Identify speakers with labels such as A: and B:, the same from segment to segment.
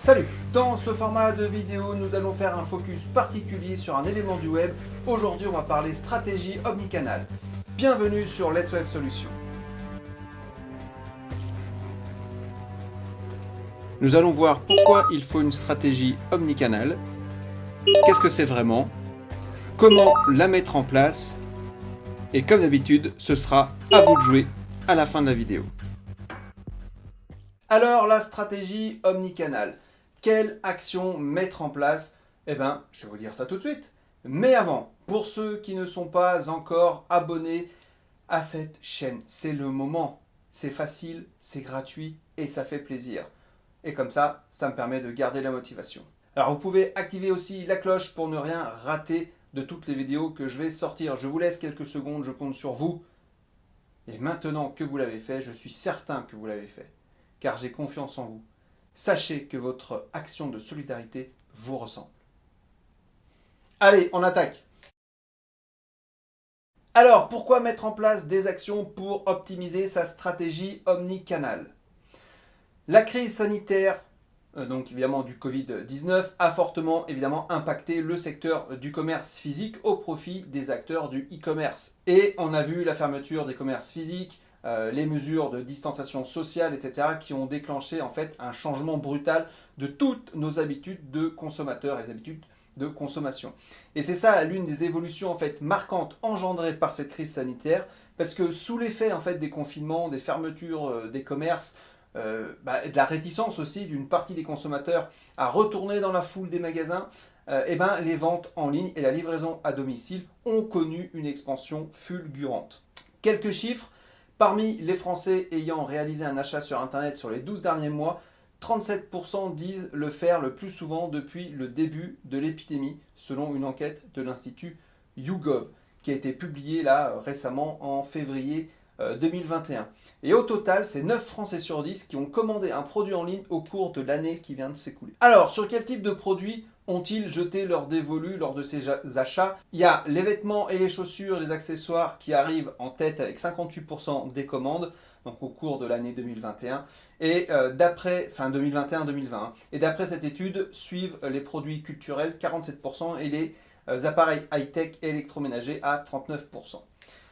A: Salut! Dans ce format de vidéo, nous allons faire un focus particulier sur un élément du web. Aujourd'hui, on va parler stratégie omnicanal. Bienvenue sur Let's Web Solutions. Nous allons voir pourquoi il faut une stratégie omnicanal, qu'est-ce que c'est vraiment, comment la mettre en place, et comme d'habitude, ce sera à vous de jouer à la fin de la vidéo. Alors, la stratégie omnicanal. Quelle action mettre en place? Eh bien, je vais vous dire ça tout de suite. Mais avant, pour ceux qui ne sont pas encore abonnés à cette chaîne, c'est le moment. C'est facile, c'est gratuit et ça fait plaisir. Et comme ça me permet de garder la motivation. Alors, vous pouvez activer aussi la cloche pour ne rien rater de toutes les vidéos que je vais sortir. Je vous laisse quelques secondes, je compte sur vous. Et maintenant que vous l'avez fait, je suis certain que vous l'avez fait, car j'ai confiance en vous. Sachez que votre action de solidarité vous ressemble. Allez, on attaque! Alors, pourquoi mettre en place des actions pour optimiser sa stratégie omnicanal? La crise sanitaire, donc évidemment du Covid-19, a fortement évidemment impacté le secteur du commerce physique au profit des acteurs du e-commerce. Et on a vu la fermeture des commerces physiques, les mesures de distanciation sociale, etc., qui ont déclenché en fait un changement brutal de toutes nos habitudes de consommateurs et les habitudes de consommation. Et c'est ça l'une des évolutions en fait marquantes engendrées par cette crise sanitaire, parce que sous l'effet en fait des confinements, des fermetures des commerces, de la réticence aussi d'une partie des consommateurs à retourner dans la foule des magasins, les ventes en ligne et la livraison à domicile ont connu une expansion fulgurante. Quelques chiffres. Parmi les Français ayant réalisé un achat sur Internet sur les 12 derniers mois, 37% disent le faire le plus souvent depuis le début de l'épidémie, selon une enquête de l'Institut YouGov, qui a été publiée là récemment en février 2021. Et au total, c'est 9 Français sur 10 qui ont commandé un produit en ligne au cours de l'année qui vient de s'écouler. Alors, sur quel type de produits ont-ils jeté leur dévolu lors de ces achats? Il y a les vêtements et les chaussures, les accessoires qui arrivent en tête avec 58% des commandes, donc au cours de l'année 2021, et d'après 2021-2020. Et d'après cette étude, suivent les produits culturels 47% et les appareils high-tech et électroménagers à 39%.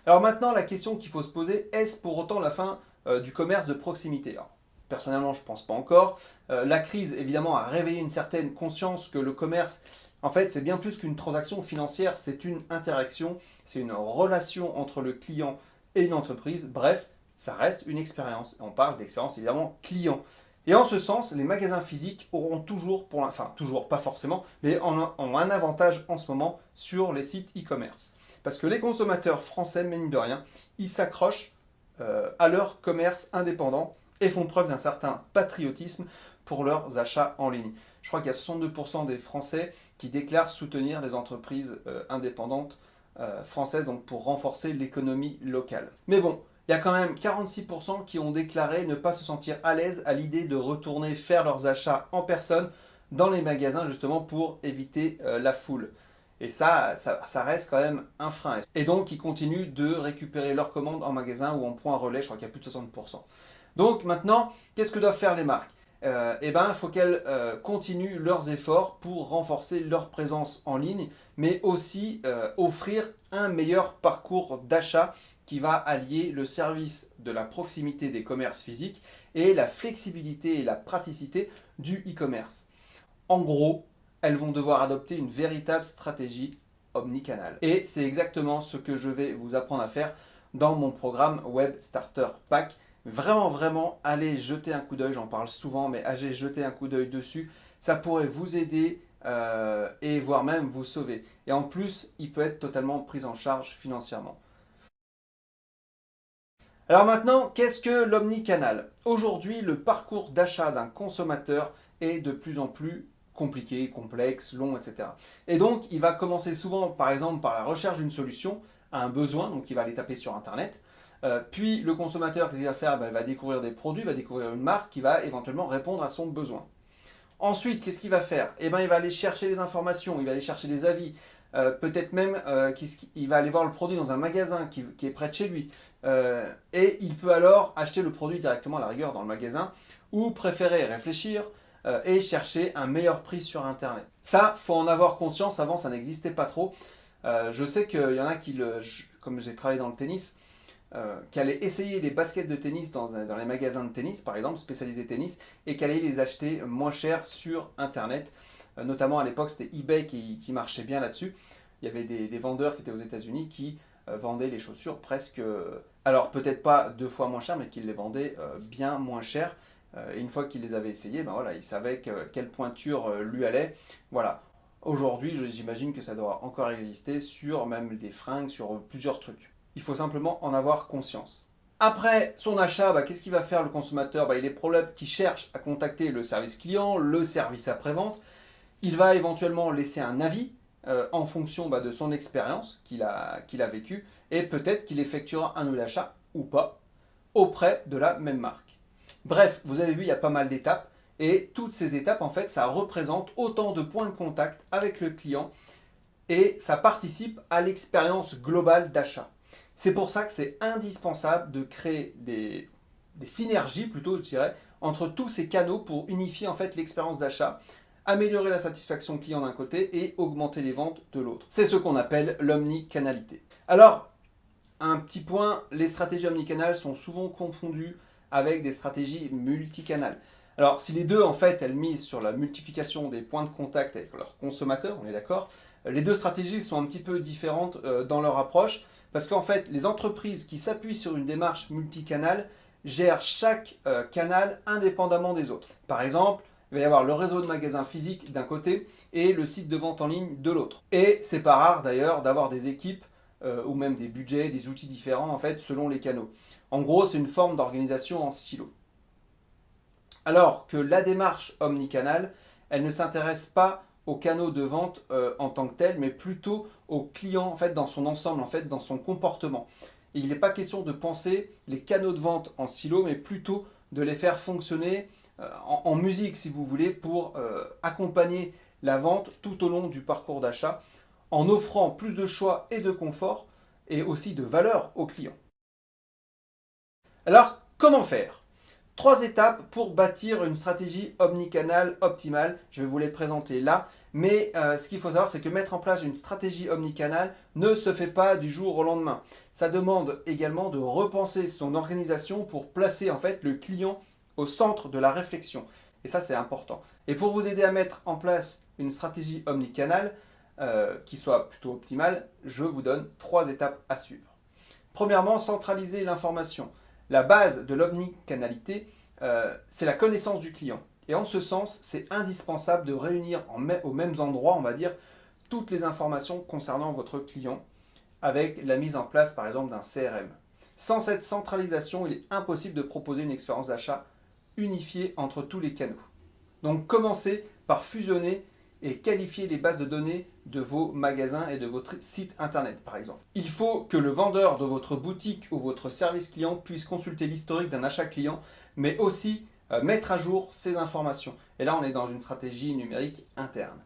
A: Alors maintenant, la question qu'il faut se poser, est-ce pour autant la fin du commerce de proximité? Alors, personnellement, je ne pense pas encore. La crise, évidemment, a réveillé une certaine conscience que le commerce, en fait, c'est bien plus qu'une transaction financière, c'est une interaction, c'est une relation entre le client et une entreprise. Bref, ça reste une expérience. On parle d'expérience, évidemment, client. Et en ce sens, les magasins physiques auront toujours, toujours pas forcément, mais ont un avantage en ce moment sur les sites e-commerce. Parce que les consommateurs français, mine de rien, ils s'accrochent à leur commerce indépendant et font preuve d'un certain patriotisme pour leurs achats en ligne. Je crois qu'il y a 62% des Français qui déclarent soutenir les entreprises indépendantes françaises, donc pour renforcer l'économie locale. Mais bon, il y a quand même 46% qui ont déclaré ne pas se sentir à l'aise à l'idée de retourner faire leurs achats en personne dans les magasins, justement pour éviter la foule. Et ça reste quand même un frein. Et donc, ils continuent de récupérer leurs commandes en magasin ou en point relais, je crois qu'il y a plus de 60%. Donc maintenant, qu'est-ce que doivent faire les marques? Il faut qu'elles continuent leurs efforts pour renforcer leur présence en ligne, mais aussi offrir un meilleur parcours d'achat qui va allier le service de la proximité des commerces physiques et la flexibilité et la praticité du e-commerce. En gros, elles vont devoir adopter une véritable stratégie omnicanal. Et c'est exactement ce que je vais vous apprendre à faire dans mon programme Web Starter Pack. Vraiment, allez jeter un coup d'œil, j'en parle souvent, mais allez jeter un coup d'œil dessus. Ça pourrait vous aider et voire même vous sauver. Et en plus, il peut être totalement pris en charge financièrement. Alors maintenant, qu'est-ce que l'omnicanal? Aujourd'hui, le parcours d'achat d'un consommateur est de plus en plus compliqué, complexe, long, etc. Et donc, il va commencer souvent, par exemple, par la recherche d'une solution à un besoin, donc il va aller taper sur Internet. Puis le consommateur, qu'est-ce qu'il va faire? Il va découvrir des produits, va découvrir une marque qui va éventuellement répondre à son besoin. Ensuite, qu'est-ce qu'il va faire? Il va aller chercher les informations, il va aller chercher des avis, peut-être même qu'il va aller voir le produit dans un magasin qui est près de chez lui. Et il peut alors acheter le produit directement à la rigueur dans le magasin ou préférer réfléchir, et chercher un meilleur prix sur Internet. Ça, faut en avoir conscience, avant ça n'existait pas trop. Je sais qu'il y en a comme j'ai travaillé dans le tennis, qui allaient essayer des baskets de tennis dans les magasins de tennis, par exemple, spécialisés tennis, et qui allaient les acheter moins cher sur Internet. Notamment à l'époque, c'était eBay qui marchait bien là-dessus. Il y avait des vendeurs qui étaient aux États-Unis qui vendaient les chaussures presque, alors peut-être pas 2 fois moins cher, mais qui les vendaient bien moins cher. Et une fois qu'ils les avaient essayés, ben voilà, ils savaient quelle pointure lui allait. Voilà. Aujourd'hui, j'imagine que ça doit encore exister sur même des fringues, sur plusieurs trucs. Il faut simplement en avoir conscience. Après son achat, qu'est-ce qu'il va faire le consommateur? Il est probable qu'il cherche à contacter le service client, le service après-vente. Il va éventuellement laisser un avis en fonction de son expérience qu'il a vécue, et peut-être qu'il effectuera un nouvel achat ou pas auprès de la même marque. Bref, vous avez vu, il y a pas mal d'étapes, et toutes ces étapes, en fait, ça représente autant de points de contact avec le client, et ça participe à l'expérience globale d'achat. C'est pour ça que c'est indispensable de créer des synergies, plutôt, je dirais, entre tous ces canaux pour unifier en fait l'expérience d'achat, améliorer la satisfaction client d'un côté et augmenter les ventes de l'autre. C'est ce qu'on appelle l'omnicanalité. Alors, un petit point, les stratégies omnicanales sont souvent confondues avec des stratégies multicanales. Alors, si les deux, en fait, elles misent sur la multiplication des points de contact avec leurs consommateurs, on est d'accord, les deux stratégies sont un petit peu différentes dans leur approche, parce qu'en fait, les entreprises qui s'appuient sur une démarche multicanale gèrent chaque canal indépendamment des autres. Par exemple, il va y avoir le réseau de magasins physiques d'un côté et le site de vente en ligne de l'autre. Et c'est pas rare d'ailleurs d'avoir des équipes ou même des budgets, des outils différents en fait selon les canaux. En gros, c'est une forme d'organisation en silo. Alors que la démarche omnicanale, elle ne s'intéresse pas aux canaux de vente en tant que tel, mais plutôt au client en fait dans son ensemble, en fait dans son comportement. Et il n'est pas question de penser les canaux de vente en silo, mais plutôt de les faire fonctionner en musique, si vous voulez, pour accompagner la vente tout au long du parcours d'achat, en offrant plus de choix et de confort, et aussi de valeur aux clients. Alors, comment faire? 3 étapes pour bâtir une stratégie omnicanale optimale. Je vais vous les présenter là. Mais ce qu'il faut savoir, c'est que mettre en place une stratégie omnicanale ne se fait pas du jour au lendemain. Ça demande également de repenser son organisation pour placer en fait le client au centre de la réflexion. Et ça, c'est important. Et pour vous aider à mettre en place une stratégie omnicanale qui soit plutôt optimale, je vous donne 3 étapes à suivre. Premièrement, centraliser l'information. La base de l'omnicanalité, c'est la connaissance du client. Et en ce sens, c'est indispensable de réunir aux mêmes endroits, on va dire, toutes les informations concernant votre client avec la mise en place, par exemple, d'un CRM. Sans cette centralisation, il est impossible de proposer une expérience d'achat unifiée entre tous les canaux. Donc, commencez par fusionner et qualifier les bases de données de vos magasins et de votre site internet, par exemple. Il faut que le vendeur de votre boutique ou votre service client puisse consulter l'historique d'un achat client, mais aussi mettre à jour ces informations. Et là, on est dans une stratégie numérique interne.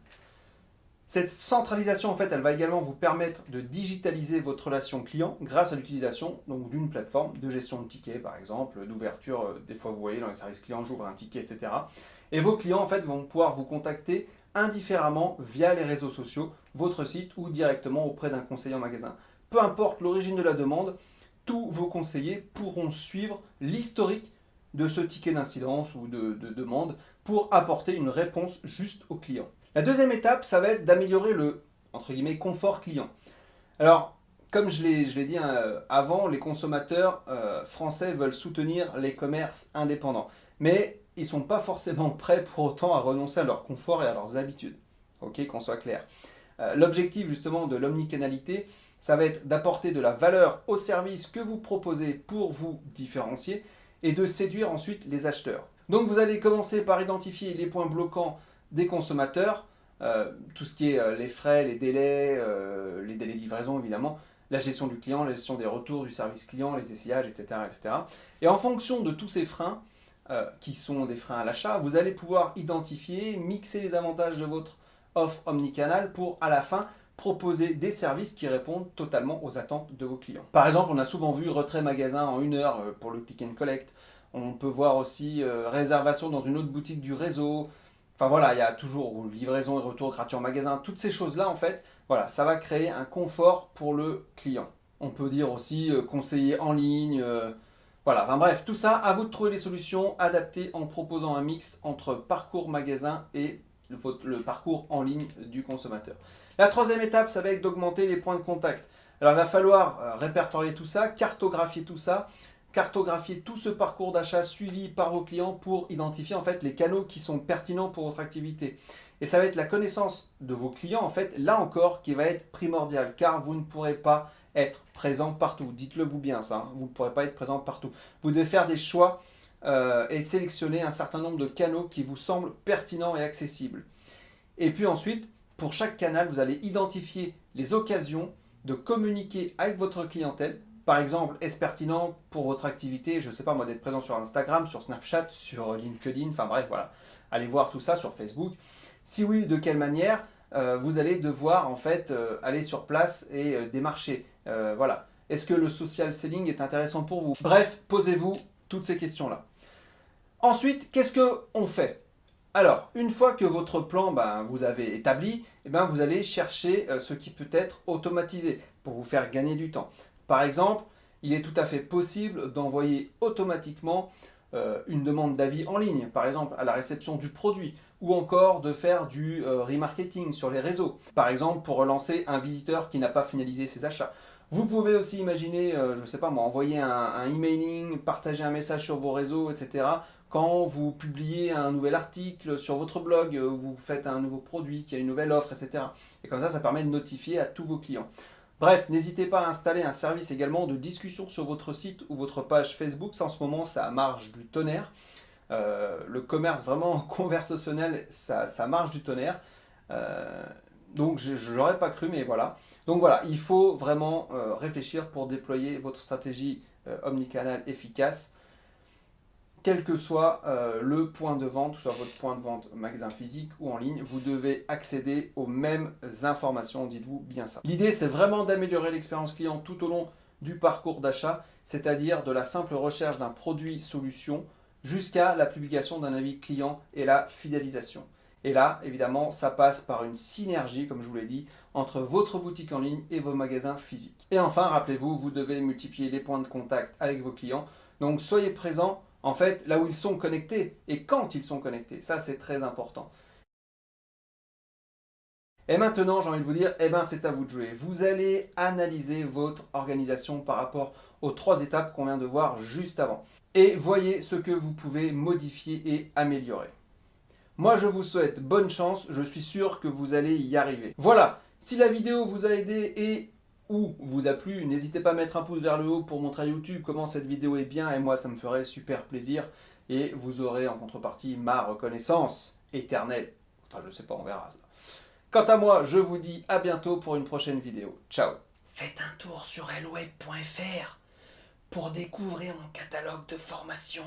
A: Cette centralisation, en fait, elle va également vous permettre de digitaliser votre relation client grâce à l'utilisation d'une plateforme de gestion de tickets, par exemple, d'ouverture. Des fois, vous voyez, dans les services clients, j'ouvre un ticket, etc. Et vos clients, en fait, vont pouvoir vous contacter indifféremment via les réseaux sociaux, votre site ou directement auprès d'un conseiller en magasin. Peu importe l'origine de la demande, tous vos conseillers pourront suivre l'historique de ce ticket d'incidence ou de demande pour apporter une réponse juste au client. La deuxième étape, ça va être d'améliorer le entre guillemets, confort client. Alors, comme je l'ai dit avant, les consommateurs français veulent soutenir les commerces indépendants. Mais ils ne sont pas forcément prêts pour autant à renoncer à leur confort et à leurs habitudes. Ok, qu'on soit clair. L'objectif justement de l'omnicanalité, ça va être d'apporter de la valeur au service que vous proposez pour vous différencier et de séduire ensuite les acheteurs. Donc vous allez commencer par identifier les points bloquants des consommateurs, tout ce qui est les frais, les délais de livraison évidemment, la gestion du client, la gestion des retours du service client, les essayages, etc. etc. Et en fonction de tous ces freins, qui sont des freins à l'achat, vous allez pouvoir identifier, mixer les avantages de votre offre omnicanale pour à la fin proposer des services qui répondent totalement aux attentes de vos clients. Par exemple, on a souvent vu retrait magasin en 1 heure pour le click and collect. On peut voir aussi réservation dans une autre boutique du réseau, Enfin voilà, il y a toujours livraison et retour gratuit en magasin, toutes ces choses-là en fait, voilà, ça va créer un confort pour le client. On peut dire aussi conseiller en ligne, voilà, enfin bref, tout ça, à vous de trouver les solutions adaptées en proposant un mix entre parcours magasin et le parcours en ligne du consommateur. La troisième étape, ça va être d'augmenter les points de contact. Alors il va falloir répertorier tout ça, cartographier tout ce parcours d'achat suivi par vos clients pour identifier en fait les canaux qui sont pertinents pour votre activité. Et ça va être la connaissance de vos clients en fait, là encore, qui va être primordiale, car vous ne pourrez pas être présent partout. Dites-le vous bien ça, hein, vous ne pourrez pas être présent partout. Vous devez faire des choix et sélectionner un certain nombre de canaux qui vous semblent pertinents et accessibles. Et puis ensuite, pour chaque canal, vous allez identifier les occasions de communiquer avec votre clientèle. Par exemple, est-ce pertinent pour votre activité, je ne sais pas moi, d'être présent sur Instagram, sur Snapchat, sur LinkedIn, enfin bref, voilà. Allez voir tout ça sur Facebook. Si oui, de quelle manière vous allez devoir en fait aller sur place et démarcher. Voilà. Est-ce que le social selling est intéressant pour vous? Bref, posez-vous toutes ces questions-là. Ensuite, qu'est-ce qu'on fait? Alors, une fois que votre plan, vous avez établi, vous allez chercher ce qui peut être automatisé pour vous faire gagner du temps. Par exemple, il est tout à fait possible d'envoyer automatiquement une demande d'avis en ligne, par exemple à la réception du produit, ou encore de faire du remarketing sur les réseaux, par exemple pour relancer un visiteur qui n'a pas finalisé ses achats. Vous pouvez aussi imaginer, je ne sais pas moi, envoyer un emailing, partager un message sur vos réseaux, etc. Quand vous publiez un nouvel article sur votre blog, vous faites un nouveau produit, qui a une nouvelle offre, etc. Et comme ça permet de notifier à tous vos clients. Bref, n'hésitez pas à installer un service également de discussion sur votre site ou votre page Facebook. Ça, en ce moment, ça marche du tonnerre. Le commerce vraiment conversationnel, ça marche du tonnerre. Donc je ne l'aurais pas cru, mais voilà. Donc voilà, il faut vraiment réfléchir pour déployer votre stratégie omnicanal efficace. Quel que soit le point de vente, soit votre point de vente magasin physique ou en ligne, vous devez accéder aux mêmes informations, dites-vous bien ça. L'idée, c'est vraiment d'améliorer l'expérience client tout au long du parcours d'achat, c'est-à-dire de la simple recherche d'un produit solution jusqu'à la publication d'un avis client et la fidélisation. Et là, évidemment, ça passe par une synergie, comme je vous l'ai dit, entre votre boutique en ligne et vos magasins physiques. Et enfin, rappelez-vous, vous devez multiplier les points de contact avec vos clients. Donc, soyez présents en fait, là où ils sont connectés et quand ils sont connectés. Ça, c'est très important. Et maintenant, j'ai envie de vous dire, c'est à vous de jouer. Vous allez analyser votre organisation par rapport aux 3 étapes qu'on vient de voir juste avant. Et voyez ce que vous pouvez modifier et améliorer. Moi, je vous souhaite bonne chance. Je suis sûr que vous allez y arriver. Voilà, si la vidéo vous a aidé et ou vous a plu, n'hésitez pas à mettre un pouce vers le haut pour montrer à YouTube comment cette vidéo est bien et moi ça me ferait super plaisir et vous aurez en contrepartie ma reconnaissance éternelle. Enfin je sais pas, on verra ça. Quant à moi, je vous dis à bientôt pour une prochaine vidéo. Ciao.
B: Faites un tour sur elweb.fr pour découvrir mon catalogue de formations